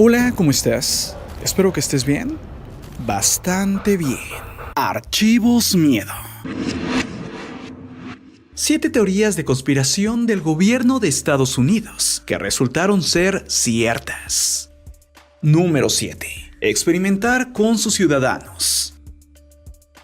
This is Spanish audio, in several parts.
Hola, ¿cómo estás? Espero que estés bien. Bastante bien. Archivos Miedo. 7 teorías de conspiración del gobierno de Estados Unidos que resultaron ser ciertas. Número 7. Experimentar con sus ciudadanos.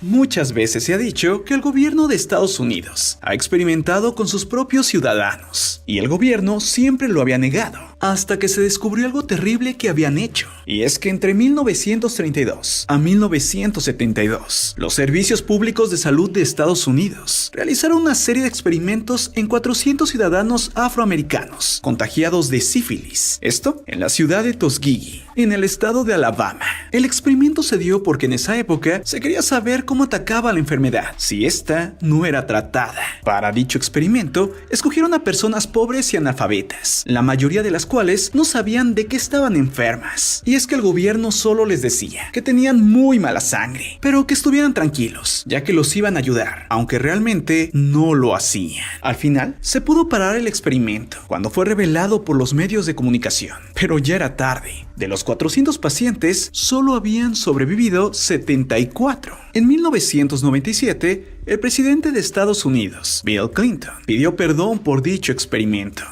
Muchas veces se ha dicho que el gobierno de Estados Unidos ha experimentado con sus propios ciudadanos, y el gobierno siempre lo había negado, hasta que se descubrió algo terrible que habían hecho. Y es que entre 1932 a 1972, los servicios públicos de salud de Estados Unidos realizaron una serie de experimentos en 400 ciudadanos afroamericanos contagiados de sífilis. Esto en la ciudad de Tuskegee, en el estado de Alabama. El experimento se dio porque en esa época se quería saber cómo atacaba la enfermedad, si esta no era tratada. Para dicho experimento, escogieron a personas pobres y analfabetas, la mayoría de las cuales no sabían de qué estaban enfermas. Y es que el gobierno solo les decía que tenían muy mala sangre, pero que estuvieran tranquilos, ya que los iban a ayudar, aunque realmente no lo hacían. Al final, se pudo parar el experimento cuando fue revelado por los medios de comunicación, pero ya era tarde. De los 400 pacientes, solo habían sobrevivido 74. En 1997, el presidente de Estados Unidos, Bill Clinton, pidió perdón por dicho experimento.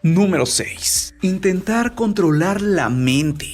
Número 6. Intentar controlar la mente.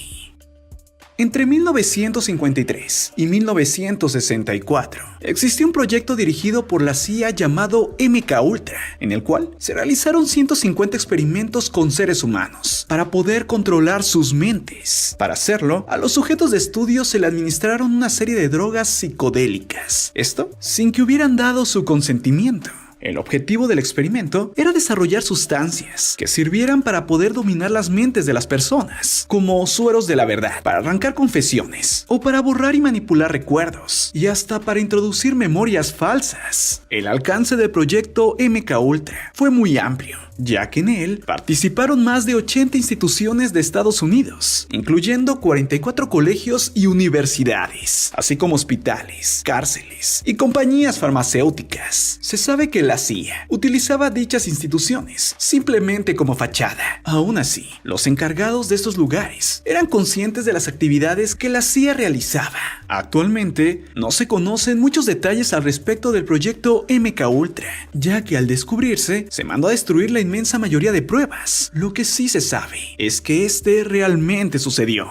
Entre 1953 y 1964, existió un proyecto dirigido por la CIA llamado MKUltra, en el cual se realizaron 150 experimentos con seres humanos para poder controlar sus mentes. Para hacerlo, a los sujetos de estudio se le administraron una serie de drogas psicodélicas, esto sin que hubieran dado su consentimiento. El objetivo del experimento era desarrollar sustancias que sirvieran para poder dominar las mentes de las personas, como sueros de la verdad, para arrancar confesiones, o para borrar y manipular recuerdos, y hasta para introducir memorias falsas. El alcance del proyecto MKUltra fue muy amplio, ya que en él participaron más de 80 instituciones de Estados Unidos, incluyendo 44 colegios y universidades, así como hospitales, cárceles y compañías farmacéuticas. Se sabe que la CIA utilizaba dichas instituciones simplemente como fachada. Aún así, los encargados de estos lugares eran conscientes de las actividades que la CIA realizaba. Actualmente, no se conocen muchos detalles al respecto del proyecto MKUltra, ya que al descubrirse, se mandó a destruir la inmensa mayoría de pruebas. Lo que sí se sabe es que este realmente sucedió.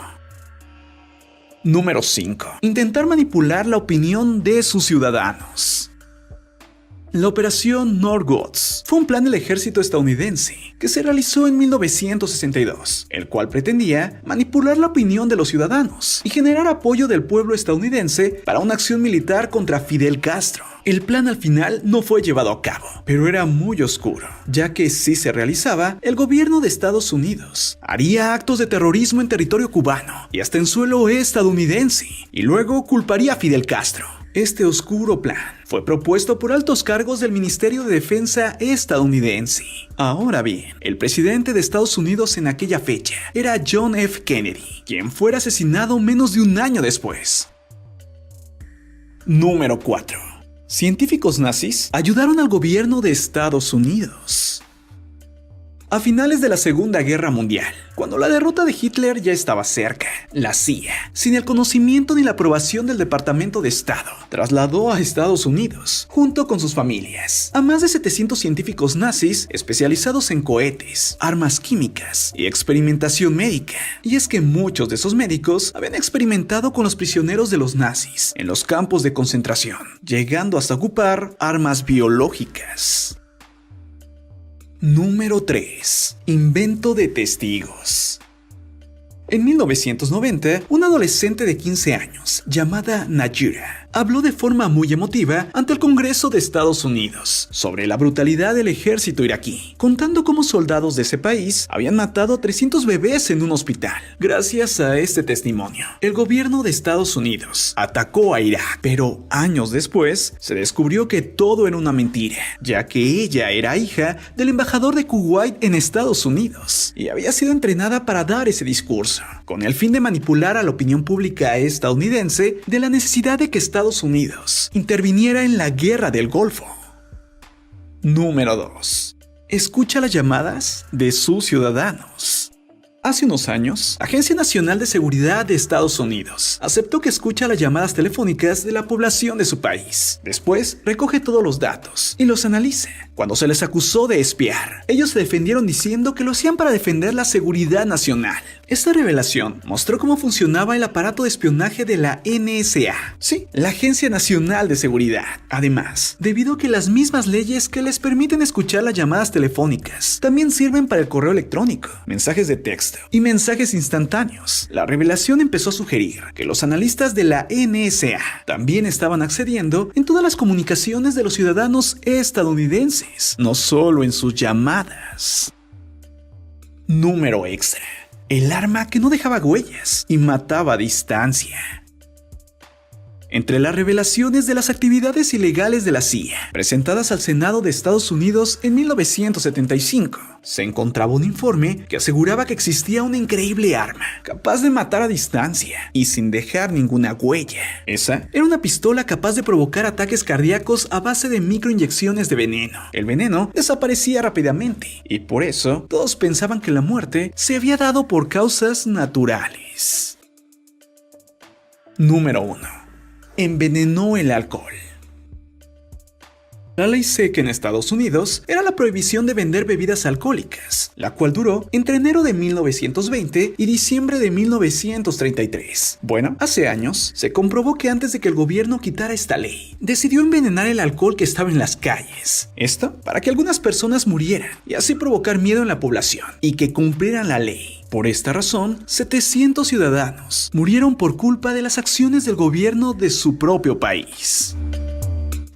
Número 5. Intentar manipular la opinión de sus ciudadanos. La Operación Northwoods fue un plan del ejército estadounidense que se realizó en 1962, el cual pretendía manipular la opinión de los ciudadanos y generar apoyo del pueblo estadounidense para una acción militar contra Fidel Castro. El plan al final no fue llevado a cabo, pero era muy oscuro, ya que si se realizaba, el gobierno de Estados Unidos haría actos de terrorismo en territorio cubano y hasta en suelo estadounidense, y luego culparía a Fidel Castro. Este oscuro plan fue propuesto por altos cargos del Ministerio de Defensa estadounidense. Ahora bien, el presidente de Estados Unidos en aquella fecha era John F. Kennedy, quien fuera asesinado menos de un año después. Número 4. Científicos nazis ayudaron al gobierno de Estados Unidos. A finales de la Segunda Guerra Mundial, cuando la derrota de Hitler ya estaba cerca, la CIA, sin el conocimiento ni la aprobación del Departamento de Estado, trasladó a Estados Unidos, junto con sus familias, a más de 700 científicos nazis especializados en cohetes, armas químicas y experimentación médica. Y es que muchos de esos médicos habían experimentado con los prisioneros de los nazis en los campos de concentración, llegando hasta ocupar armas biológicas. Número 3. Invento de testigos. En 1990, una adolescente de 15 años, llamada Najira, habló de forma muy emotiva ante el Congreso de Estados Unidos sobre la brutalidad del ejército iraquí, contando cómo soldados de ese país habían matado a 300 bebés en un hospital. Gracias a este testimonio, el gobierno de Estados Unidos atacó a Irak, pero años después se descubrió que todo era una mentira, ya que ella era hija del embajador de Kuwait en Estados Unidos y había sido entrenada para dar ese discurso, con el fin de manipular a la opinión pública estadounidense de la necesidad de que Estados Unidos interviniera en la guerra del Golfo. Número 2. Escucha las llamadas de sus ciudadanos. Hace unos años, la Agencia Nacional de Seguridad de Estados Unidos aceptó que escucha las llamadas telefónicas de la población de su país. Después, recoge todos los datos y los analiza. Cuando se les acusó de espiar, ellos se defendieron diciendo que lo hacían para defender la seguridad nacional. Esta revelación mostró cómo funcionaba el aparato de espionaje de la NSA. Sí, la Agencia Nacional de Seguridad. Además, debido a que las mismas leyes que les permiten escuchar las llamadas telefónicas también sirven para el correo electrónico, mensajes de texto y mensajes instantáneos, la revelación empezó a sugerir que los analistas de la NSA también estaban accediendo en todas las comunicaciones de los ciudadanos estadounidenses, no solo en sus llamadas. Número extra: el arma que no dejaba huellas y mataba a distancia. Entre las revelaciones de las actividades ilegales de la CIA, presentadas al Senado de Estados Unidos en 1975, se encontraba un informe que aseguraba que existía una increíble arma, capaz de matar a distancia y sin dejar ninguna huella. Esa era una pistola capaz de provocar ataques cardíacos a base de microinyecciones de veneno. El veneno desaparecía rápidamente, y por eso todos pensaban que la muerte se había dado por causas naturales. Número 1. Envenenó el alcohol. La ley seca en Estados Unidos era la prohibición de vender bebidas alcohólicas, la cual duró entre enero de 1920 y diciembre de 1933. Bueno, hace años se comprobó que antes de que el gobierno quitara esta ley, decidió envenenar el alcohol que estaba en las calles. Esto para que algunas personas murieran y así provocar miedo en la población y que cumplieran la ley. Por esta razón, 700 ciudadanos murieron por culpa de las acciones del gobierno de su propio país.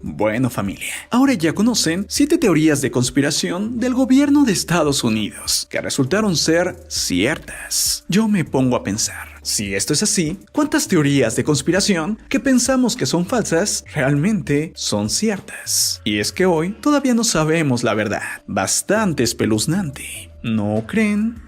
Bueno, familia, ahora ya conocen 7 teorías de conspiración del gobierno de Estados Unidos que resultaron ser ciertas. Yo me pongo a pensar, si esto es así, ¿cuántas teorías de conspiración que pensamos que son falsas realmente son ciertas? Y es que hoy todavía no sabemos la verdad. Bastante espeluznante, ¿no creen?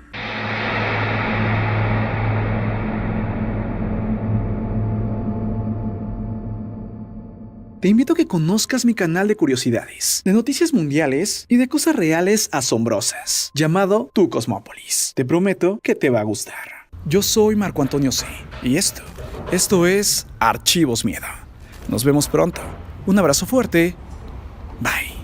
Te invito a que conozcas mi canal de curiosidades, de noticias mundiales y de cosas reales asombrosas, llamado Tu Cosmópolis. Te prometo que te va a gustar. Yo soy Marco Antonio C. y esto es Archivos Miedo. Nos vemos pronto. Un abrazo fuerte. Bye.